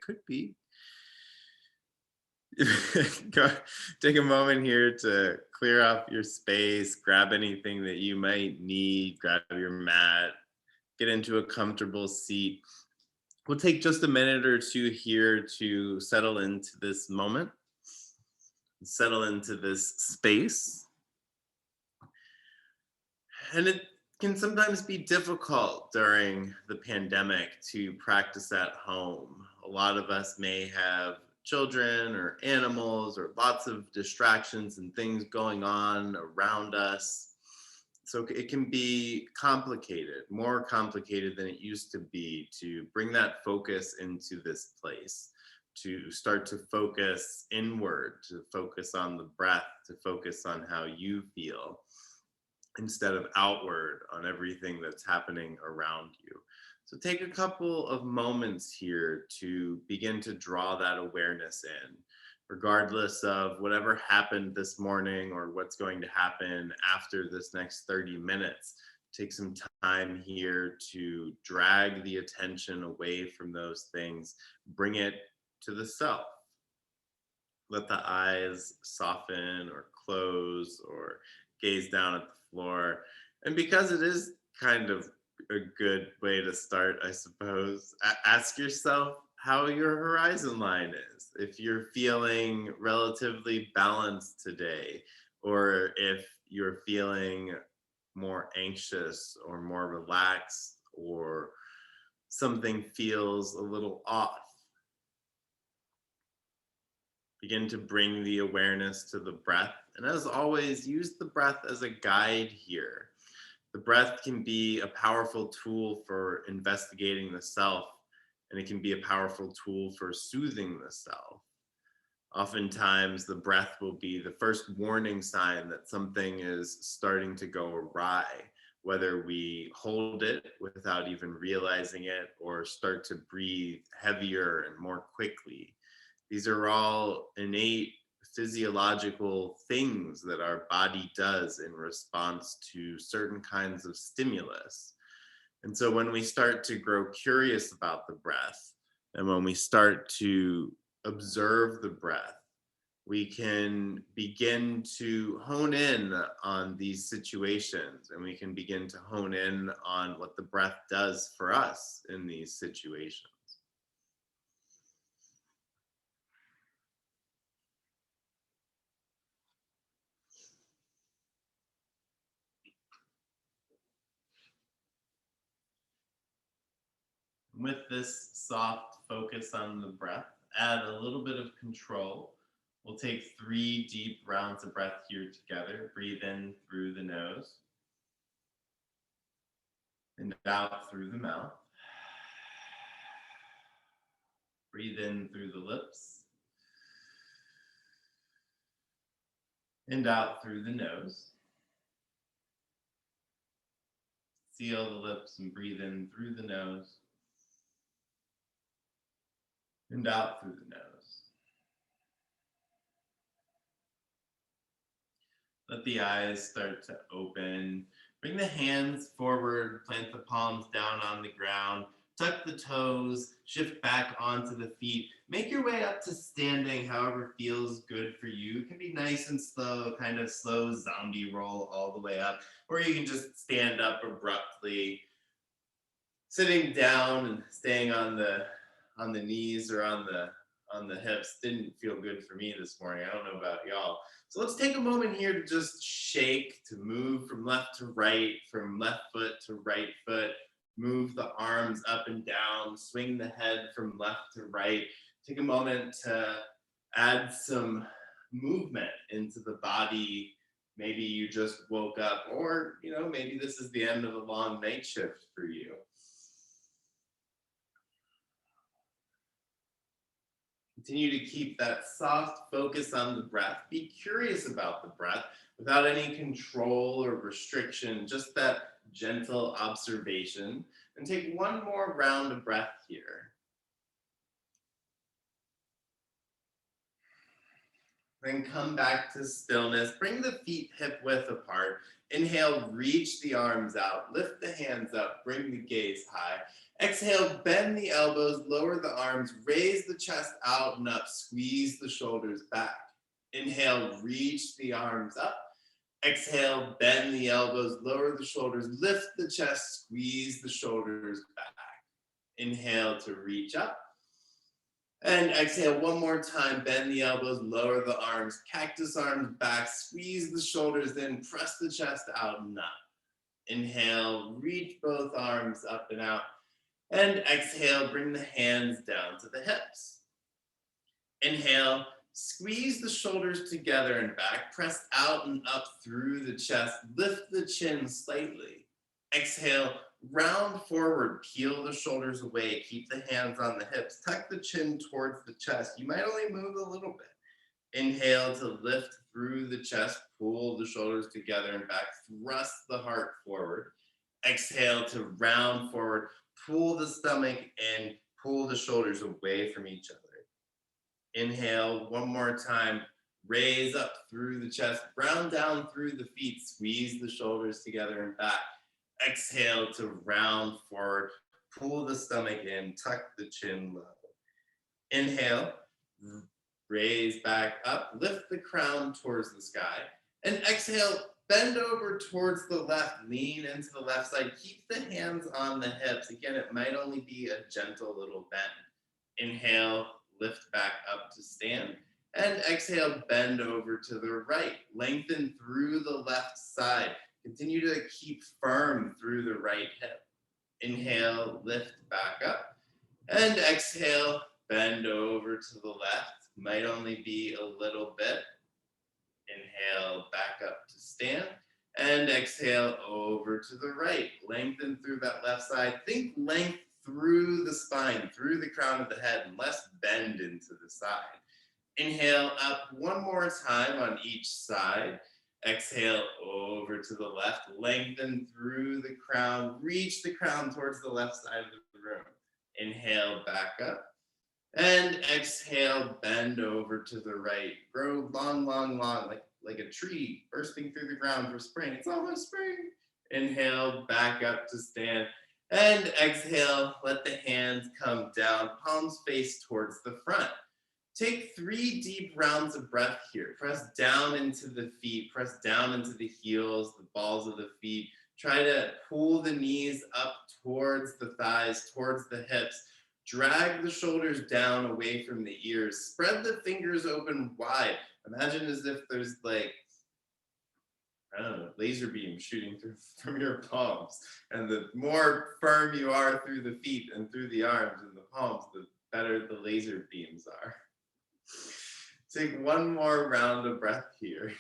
could be. Go, take a moment here to clear up your space, grab anything that you might need, grab your mat, get into a comfortable seat. We'll take just a minute or two here to settle into this moment, settle into this space. And it can sometimes be difficult during the pandemic to practice at home. A lot of us may have children or animals or lots of distractions and things going on around us. So it can be complicated, more complicated than it used to be, to bring that focus into this place, to start to focus inward, to focus on the breath, to focus on how you feel instead of outward on everything that's happening around you. So take a couple of moments here to begin to draw that awareness in, regardless of whatever happened this morning or what's going to happen after this next 30 minutes. Take some time here to drag the attention away from those things, bring it to the self. Let the eyes soften or close or gaze down at the floor. And because it is kind of a good way to start, I suppose, ask yourself how your horizon line is. If you're feeling relatively balanced today, or if you're feeling more anxious or more relaxed, or something feels a little off. Begin to bring the awareness to the breath. And as always, use the breath as a guide here. The breath can be a powerful tool for investigating the self, and it can be a powerful tool for soothing the self. Oftentimes, the breath will be the first warning sign that something is starting to go awry, whether we hold it without even realizing it or start to breathe heavier and more quickly. These are all innate physiological things that our body does in response to certain kinds of stimulus. And so when we start to grow curious about the breath, and when we start to observe the breath, we can begin to hone in on these situations, and we can begin to hone in on what the breath does for us in these situations. With this soft focus on the breath, add a little bit of control. We'll take 3 deep rounds of breath here together. Breathe in through the nose and out through the mouth. Breathe in through the lips and out through the nose. Seal the lips and breathe in through the nose and out through the nose. Let the eyes start to open. Bring the hands forward, plant the palms down on the ground, tuck the toes, shift back onto the feet. Make your way up to standing, however feels good for you. It can be nice and slow, kind of slow zombie roll all the way up, or you can just stand up abruptly. Sitting down and staying on the knees or on the hips didn't feel good for me this morning. I don't know about y'all. So let's take a moment here to just shake, to move from left to right, from left foot to right foot, move the arms up and down, swing the head from left to right. Take a moment to add some movement into the body. Maybe you just woke up, or maybe this is the end of a long night shift for you. Continue to keep that soft focus on the breath. Be curious about the breath without any control or restriction, just that gentle observation. And take one more round of breath here. Then come back to stillness. Bring the feet hip width apart. Inhale, reach the arms out. Lift the hands up. Bring the gaze high. Exhale, bend the elbows, lower the arms, raise the chest out and up, squeeze the shoulders back. Inhale, reach the arms up. Exhale, bend the elbows, lower the shoulders, lift the chest, squeeze the shoulders back. Inhale to reach up. And exhale one more time, bend the elbows, lower the arms, cactus arms back, squeeze the shoulders in, press the chest out and up. Inhale, reach both arms up and out. And exhale, bring the hands down to the hips. Inhale, squeeze the shoulders together and back, press out and up through the chest, lift the chin slightly. Exhale, round forward, peel the shoulders away, keep the hands on the hips, tuck the chin towards the chest. You might only move a little bit. Inhale to lift through the chest, pull the shoulders together and back, thrust the heart forward. Exhale to round forward, pull the stomach and pull the shoulders away from each other. Inhale one more time, raise up through the chest, round down through the feet, squeeze the shoulders together and back. Exhale to round forward, pull the stomach in, tuck the chin low. Inhale, raise back up, lift the crown towards the sky. And exhale, bend over towards the left, lean into the left side, keep the hands on the hips. Again, it might only be a gentle little bend. Inhale, lift back up to stand. And exhale, bend over to the right, lengthen through the left side. Continue to keep firm through the right hip. Inhale, lift back up. And exhale, bend over to the left. Might only be a little bit. Inhale, back up to stand. And exhale, over to the right. Lengthen through that left side. Think length through the spine, through the crown of the head, and less bend into the side. Inhale up one more time on each side. Exhale over to the left, lengthen through the crown, reach the crown towards the left side of the room. Inhale, back up. And exhale, bend over to the right. Grow long, long, long, like a tree bursting through the ground for spring. It's almost spring. Inhale, back up to stand. And exhale, let the hands come down, palms face towards the front. Take 3 deep rounds of breath here. Press down into the feet, press down into the heels, the balls of the feet. Try to pull the knees up towards the thighs, towards the hips. Drag the shoulders down away from the ears. Spread the fingers open wide. Imagine as if there's like, I don't know, laser beam shooting through from your palms. And the more firm you are through the feet and through the arms and the palms, the better the laser beams are. Take one more round of breath here.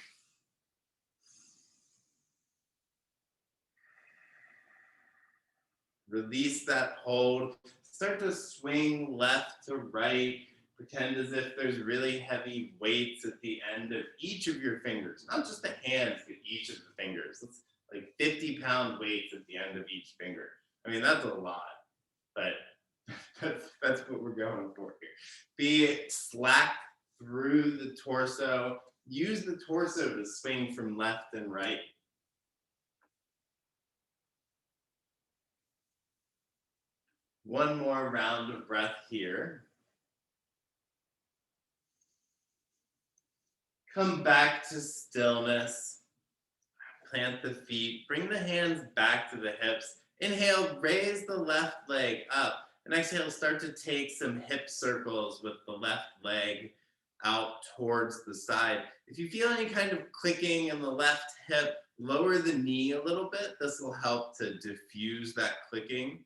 Release that hold. Start to swing left to right. Pretend as if there's really heavy weights at the end of each of your fingers. Not just the hands, but each of the fingers. It's like 50-pound weights at the end of each finger. I mean, that's a lot, but that's what we're going for here. Be slack through the torso. Use the torso to swing from left and right. One more round of breath here. Come back to stillness. Plant the feet. Bring the hands back to the hips. Inhale, raise the left leg up. And exhale, start to take some hip circles with the left leg out towards the side. If you feel any kind of clicking in the left hip, lower the knee a little bit. This will help to diffuse that clicking.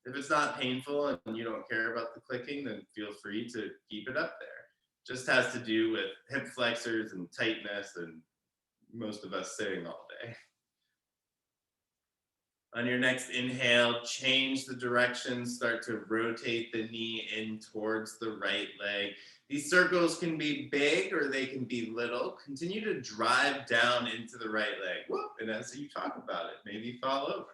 If it's not painful and you don't care about the clicking, then feel free to keep it up there. Just has to do with hip flexors and tightness and most of us sitting all day. On your next inhale, change the direction, start to rotate the knee in towards the right leg. These circles can be big or they can be little. Continue to drive down into the right leg. Whoop, and as you talk about it, maybe fall over.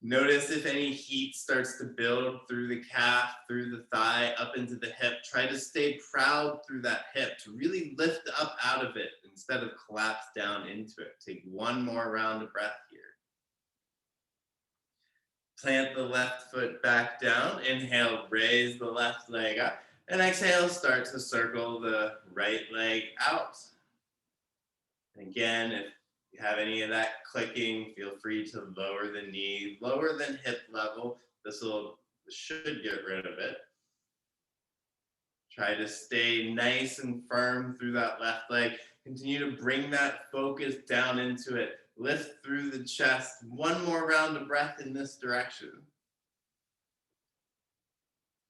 Notice if any heat starts to build through the calf, through the thigh, up into the hip. Try to stay proud through that hip to really lift up out of it instead of collapse down into it. Take one more round of breath here. Plant the left foot back down. Inhale, raise the left leg up. And exhale, start to circle the right leg out. And again, if you have any of that clicking, feel free to lower the knee, lower than hip level. This should get rid of it. Try to stay nice and firm through that left leg. Continue to bring that focus down into it. Lift through the chest. One more round of breath in this direction.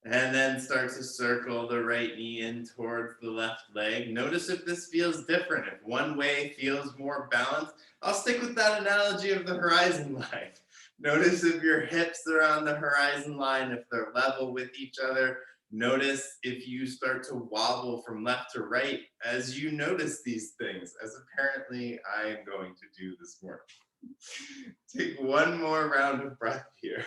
And then start to circle the right knee in towards the left leg. Notice if this feels different. If one way feels more balanced, I'll stick with that analogy of the horizon line. Notice if your hips are on the horizon line, if they're level with each other. Notice if you start to wobble from left to right as you notice these things, as apparently I am going to do this morning. Take one more round of breath here.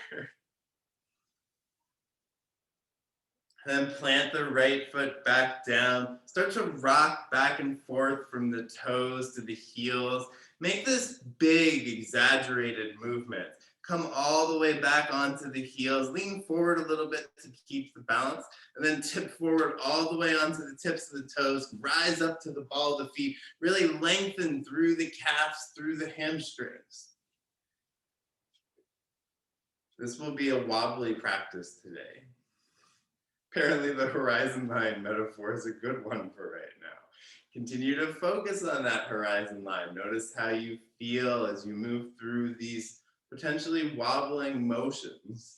Then plant the right foot back down. Start to rock back and forth from the toes to the heels. Make this big, exaggerated movement. Come all the way back onto the heels. Lean forward a little bit to keep the balance. And then tip forward all the way onto the tips of the toes. Rise up to the ball of the feet. Really lengthen through the calves, through the hamstrings. This will be a wobbly practice today. Apparently the horizon line metaphor is a good one for right now. Continue to focus on that horizon line. Notice how you feel as you move through these potentially wobbling motions.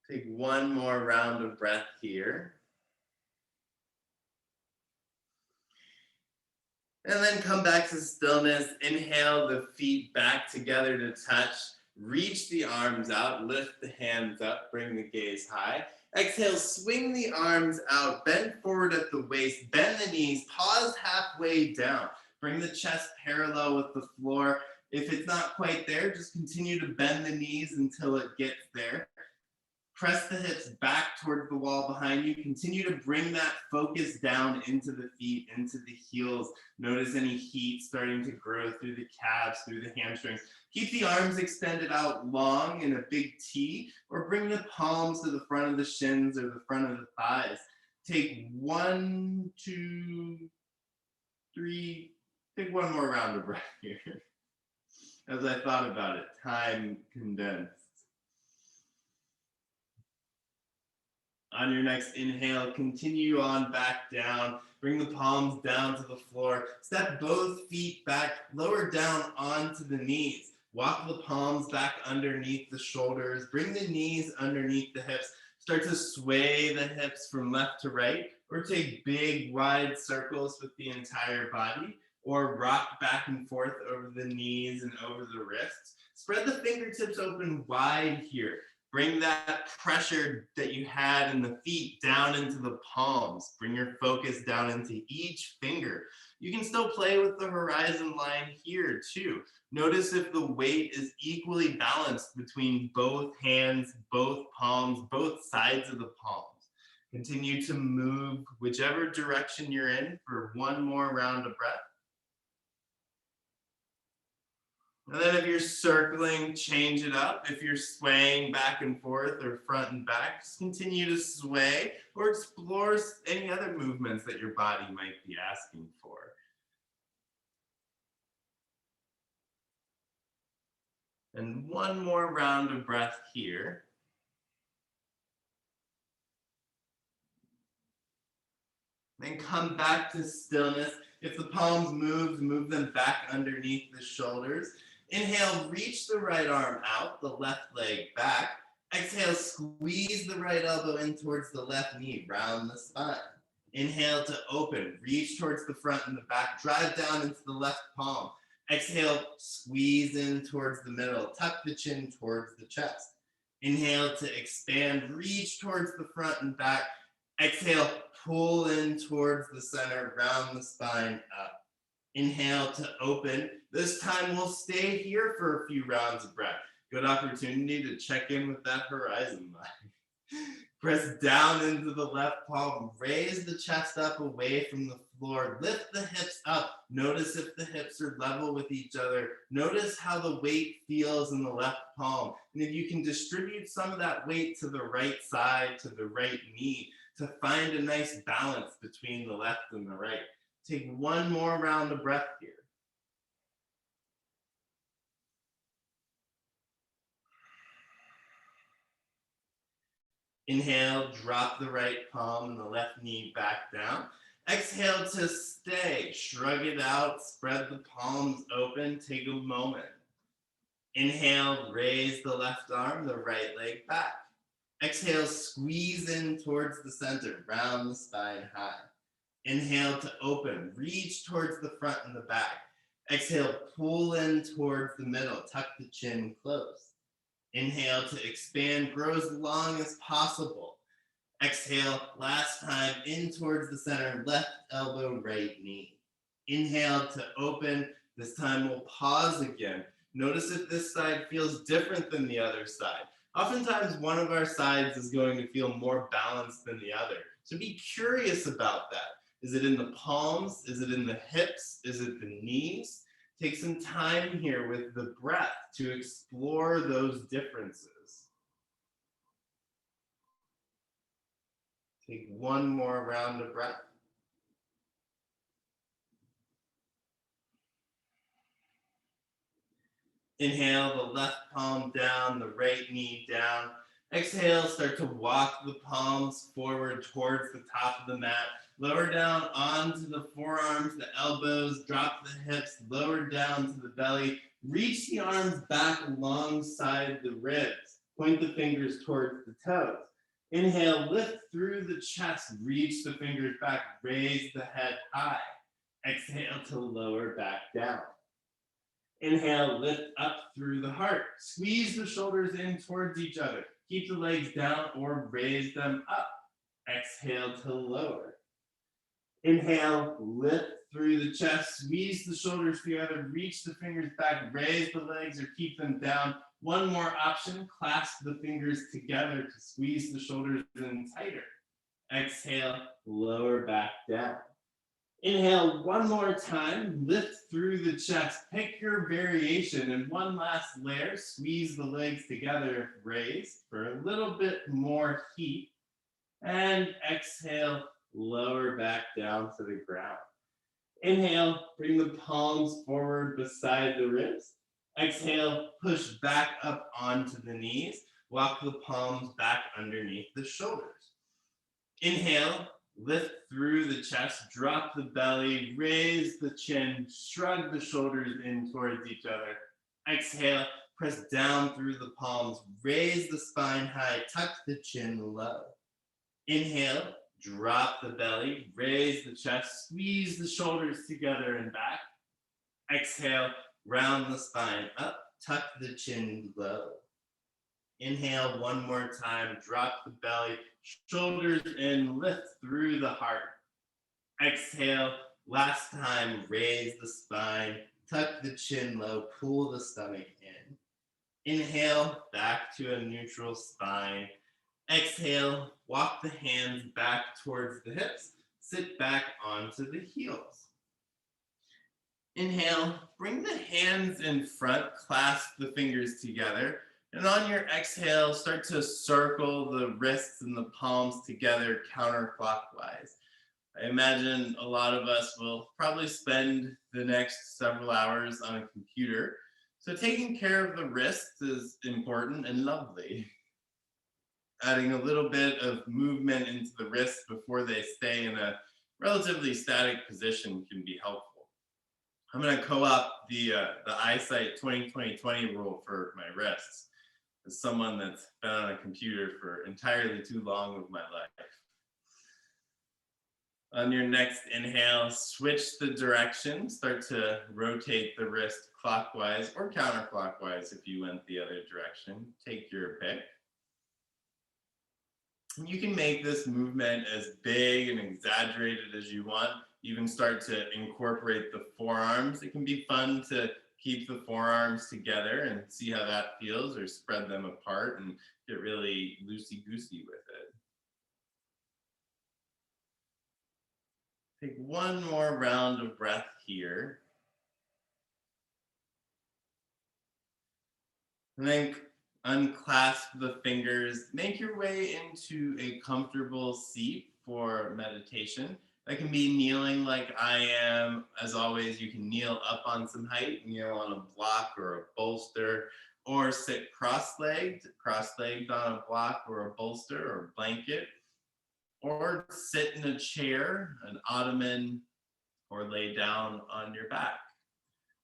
Take one more round of breath here. And then come back to stillness. Inhale the feet back together to touch. Reach the arms out, lift the hands up, bring the gaze high. Exhale, swing the arms out, bend forward at the waist, bend the knees, pause halfway down. Bring the chest parallel with the floor. If it's not quite there, just continue to bend the knees until it gets there. Press the hips back towards the wall behind you. Continue to bring that focus down into the feet, into the heels. Notice any heat starting to grow through the calves, through the hamstrings. Keep the arms extended out long in a big T, or bring the palms to the front of the shins or the front of the thighs. Take 1, 2, 3. Take one more round of breath here. As I thought about it, time condensed. On your next inhale, continue on back down. Bring the palms down to the floor. Step both feet back, lower down onto the knees. Walk the palms back underneath the shoulders. Bring the knees underneath the hips. Start to sway the hips from left to right, or take big, wide circles with the entire body, or rock back and forth over the knees and over the wrists. Spread the fingertips open wide here. Bring that pressure that you had in the feet down into the palms. Bring your focus down into each finger. You can still play with the horizon line here too. Notice if the weight is equally balanced between both hands, both palms, both sides of the palms. Continue to move whichever direction you're in for one more round of breath. And then if you're circling, change it up. If you're swaying back and forth or front and back, just continue to sway or explore any other movements that your body might be asking for. And one more round of breath here. Then come back to stillness. If the palms move them back underneath the shoulders. Inhale, reach the right arm out, the left leg back. Exhale, squeeze the right elbow in towards the left knee, round the spine. Inhale to open, reach towards the front and the back, drive down into the left palm. Exhale, squeeze in towards the middle, tuck the chin towards the chest. Inhale to expand, reach towards the front and back. Exhale, pull in towards the center, round the spine up. Inhale to open. This time we'll stay here for a few rounds of breath. Good opportunity to check in with that horizon line. Press down into the left palm. Raise the chest up away from the floor. Lift the hips up. Notice if the hips are level with each other. Notice how the weight feels in the left palm. And if you can distribute some of that weight to the right side, to the right knee, to find a nice balance between the left and the right. Take one more round of breath here. Inhale, drop the right palm and the left knee back down. Exhale to stay. Shrug it out, spread the palms open, take a moment. Inhale, raise the left arm, the right leg back. Exhale, squeeze in towards the center, round the spine high. Inhale to open, reach towards the front and the back. Exhale, pull in towards the middle, tuck the chin close. Inhale to expand, grow as long as possible. Exhale, last time, in towards the center, left elbow, right knee. Inhale to open. This time we'll pause again. Notice if this side feels different than the other side. Oftentimes, one of our sides is going to feel more balanced than the other. So be curious about that. Is it in the palms? Is it in the hips? Is it the knees? Take some time here with the breath to explore those differences. Take one more round of breath. Inhale, the left palm down, the right knee down. Exhale, start to walk the palms forward towards the top of the mat. Lower down onto the forearms, the elbows, drop the hips, lower down to the belly. Reach the arms back alongside the ribs. Point the fingers towards the toes. Inhale, lift through the chest, reach the fingers back, raise the head high. Exhale to lower back down. Inhale, lift up through the heart. Squeeze the shoulders in towards each other. Keep the legs down or raise them up. Exhale to lower. Inhale, lift through the chest, squeeze the shoulders together, reach the fingers back, raise the legs or keep them down. One more option, clasp the fingers together to squeeze the shoulders in tighter. Exhale, lower back down. Inhale one more time, lift through the chest, pick your variation, and one last layer, squeeze the legs together, raise for a little bit more heat, and exhale, lower back down to the ground. Inhale, bring the palms forward beside the ribs. Exhale, push back up onto the knees, walk the palms back underneath the shoulders. Inhale, lift through the chest, drop the belly, raise the chin, shrug the shoulders in towards each other. Exhale, press down through the palms, raise the spine high, tuck the chin low. Inhale, drop the belly, raise the chest, squeeze the shoulders together and back. Exhale, round the spine up, tuck the chin low. Inhale one more time, drop the belly, shoulders in, lift through the heart. Exhale, last time, raise the spine, tuck the chin low, pull the stomach in. Inhale, back to a neutral spine. Exhale, walk the hands back towards the hips, sit back onto the heels. Inhale, bring the hands in front, clasp the fingers together, and on your exhale, start to circle the wrists and the palms together counterclockwise. I imagine a lot of us will probably spend the next several hours on a computer, so taking care of the wrists is important and lovely. Adding a little bit of movement into the wrists before they stay in a relatively static position can be helpful. I'm going to co-opt the eyesight 20-20-20 rule for my wrists as someone that's been on a computer for entirely too long of my life. On your next inhale, switch the direction. Start to rotate the wrist clockwise or counterclockwise if you went the other direction. Take your pick. You can make this movement as big and exaggerated as you want. You can start to incorporate the forearms. It can be fun to keep the forearms together and see how that feels, or spread them apart and get really loosey-goosey with it. Take one more round of breath here. And then unclasp the fingers. Make your way into a comfortable seat for meditation. That can be kneeling like I am. As always, you can kneel up on some height, kneel on a block or a bolster, or sit cross-legged on a block or a bolster or blanket, or sit in a chair, an ottoman, or lay down on your back.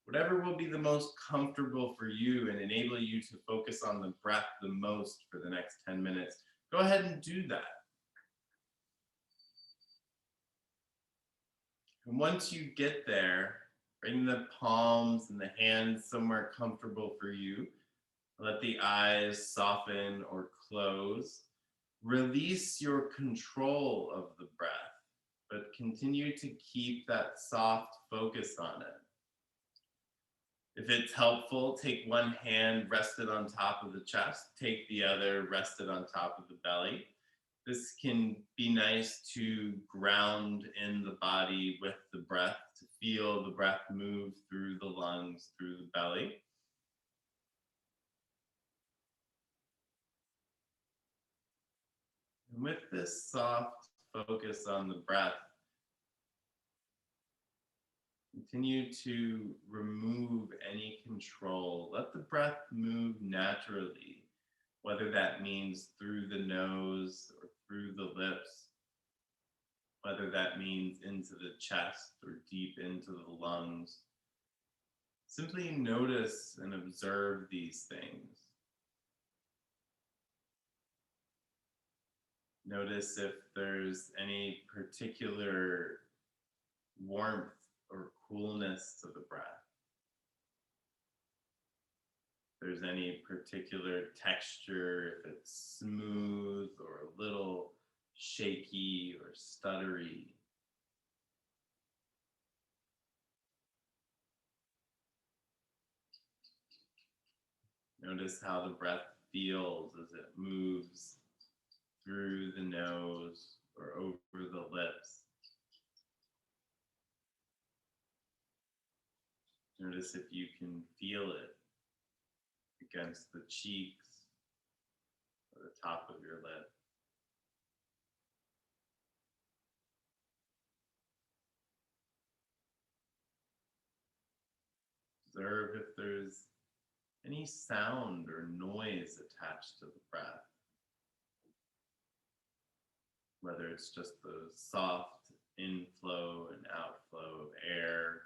Whatever will be the most comfortable for you and enable you to focus on the breath the most for the next 10 minutes, go ahead and do that. And once you get there, bring the palms and the hands somewhere comfortable for you. Let the eyes soften or close. Release your control of the breath, but continue to keep that soft focus on it. If it's helpful, take one hand rested on top of the chest, take the other rested on top of the belly. This can be nice to ground in the body with the breath, to feel the breath move through the lungs, through the belly. And with this soft focus on the breath, continue to remove any control. Let the breath move naturally, whether that means through the nose or through the lips, whether that means into the chest or deep into the lungs. Simply notice and observe these things. Notice if there's any particular warmth or coolness to the breath. If there's any particular texture, if it's smooth or a little shaky or stuttery. Notice how the breath feels as it moves through the nose or over the lips. Notice if you can feel it against the cheeks or the top of your lip. Observe if there's any sound or noise attached to the breath. Whether it's just the soft inflow and outflow of air,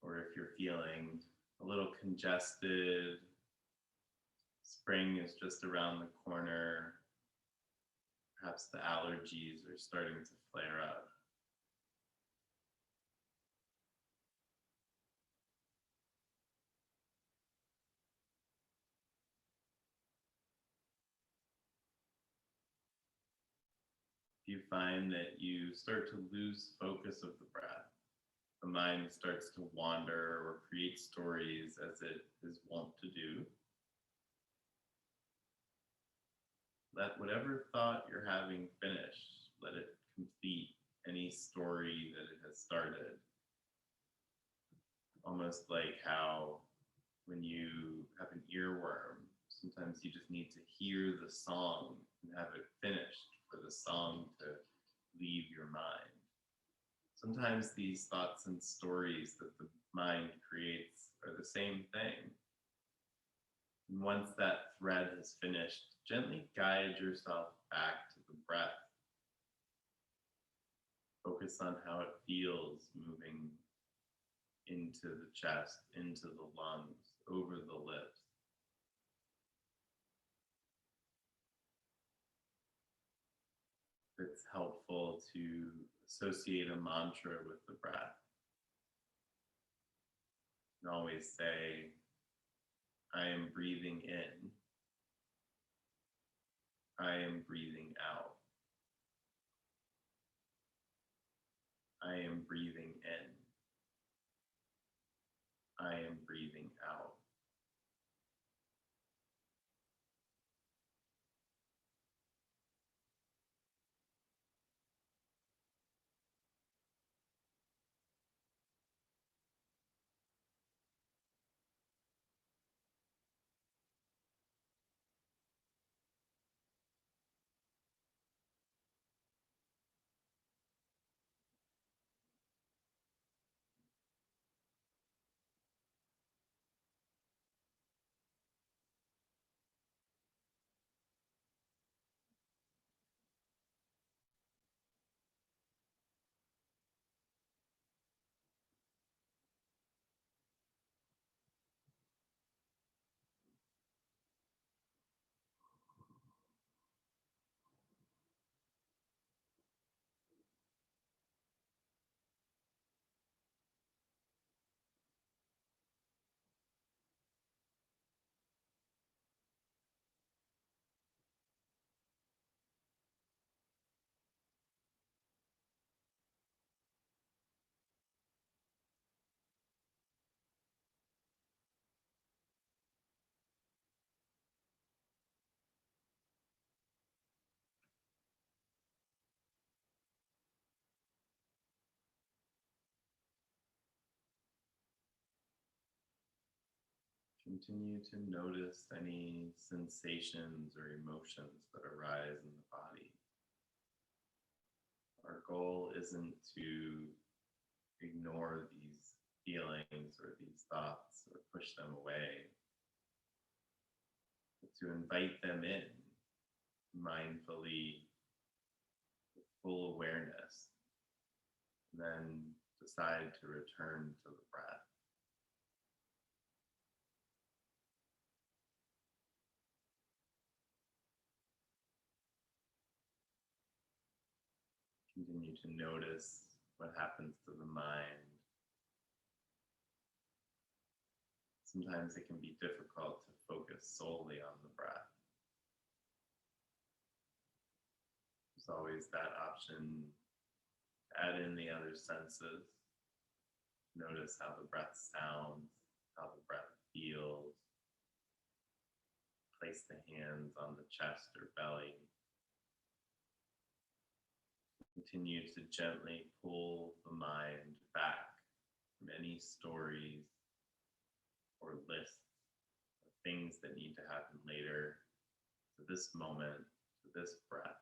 or if you're feeling a little congested, spring is just around the corner, perhaps the allergies are starting to flare up. If you find that you start to lose focus of the breath, the mind starts to wander or create stories as it is wont to do, let whatever thought you're having finish. Let it complete any story that it has started. Almost like how when you have an earworm, sometimes you just need to hear the song and have it finished for the song to leave your mind. Sometimes these thoughts and stories that the mind creates are the same thing. And once that thread has finished, gently guide yourself back to the breath. Focus on how it feels moving into the chest, into the lungs, over the lips. It's helpful to associate a mantra with the breath. You can always say, I am breathing in. I am breathing out. I am breathing in. I am breathing out. Continue to notice any sensations or emotions that arise in the body. Our goal isn't to ignore these feelings or these thoughts or push them away, but to invite them in mindfully, with full awareness, and then decide to return to the breath. Continue to notice what happens to the mind. Sometimes it can be difficult to focus solely on the breath. There's always that option to add in the other senses. Notice how the breath sounds, how the breath feels. Place the hands on the chest or belly. Continue to gently pull the mind back from any stories or lists of things that need to happen later to this moment, to this breath.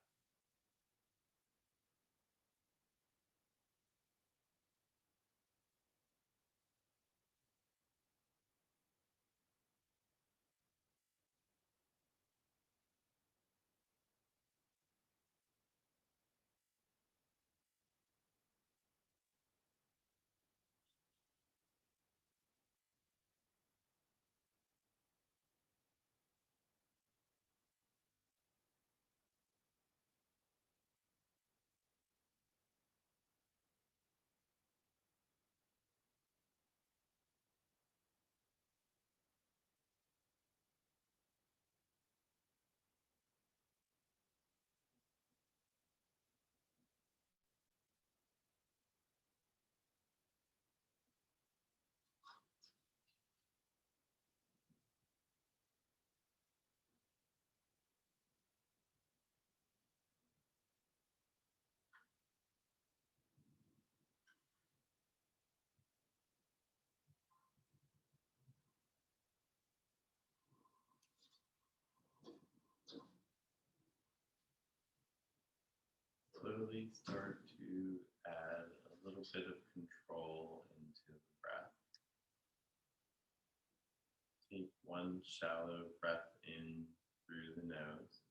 Slowly start to add a little bit of control into the breath. Take one shallow breath in through the nose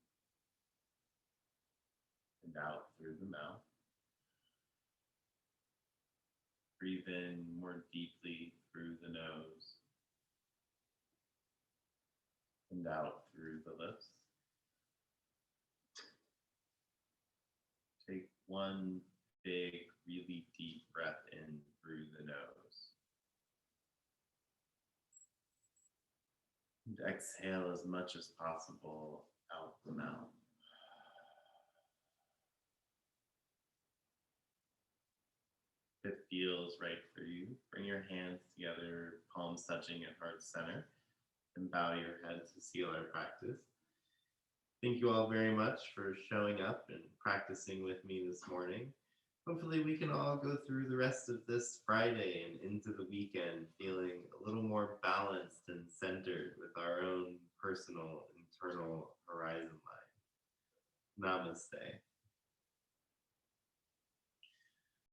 and out through the mouth. Breathe in more deeply through the nose and out through the lips. Take one big, really deep breath in through the nose. And exhale as much as possible out the mouth. If it feels right for you, bring your hands together, palms touching at heart center, and bow your head to seal our practice. Thank you all very much for showing up and practicing with me this morning. Hopefully we can all go through the rest of this Friday and into the weekend feeling a little more balanced and centered with our own personal internal horizon line. Namaste.